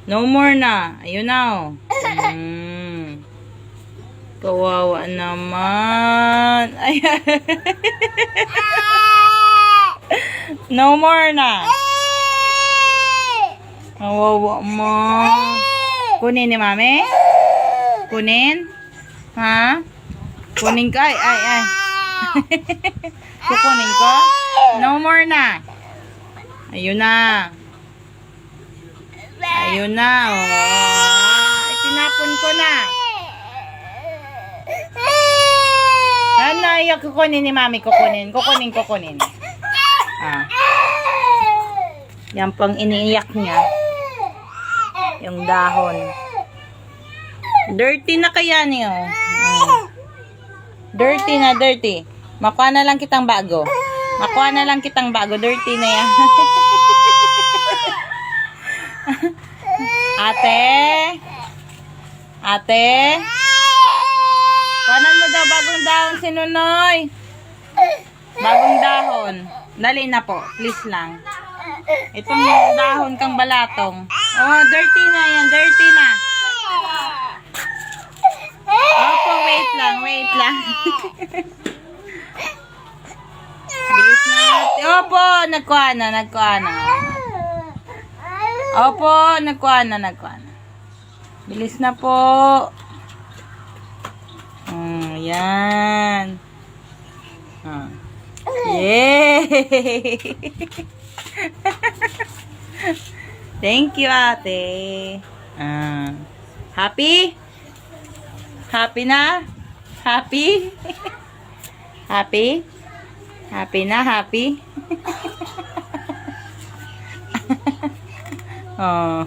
No more na. Ayun na, oh. Kawawa naman. Ayan. No more na. Kawawa mo. Kunin ni mami? Kunin? Ha? Kunin ka? Ay. Kukunin ko? No more na. Ayun na. Ayun na. Oh. Itinapon ko na. Ano, yung kukunin ni mami, kukunin. Ah. Yan pang iniiyak niya. Yung dahon. Dirty na kaya niyo. Dirty na, dirty. Makuha na lang kitang bago. Dirty na yan. Ate. Kuhanan mo daw bagong dahon si Nunoy. Bagong dahon. Dali na po. Please lang. Itong dahon kang balatong. Oh, dirty na yan. Dirty na. Opo, wait lang. Bilis na. Opo, nagkuha na. Opo, nagkuha na. Bilis na po. Yan. Yay! Thank you, ate. Happy? Happy na? Happy? Happy? Happy na? Happy? Oh.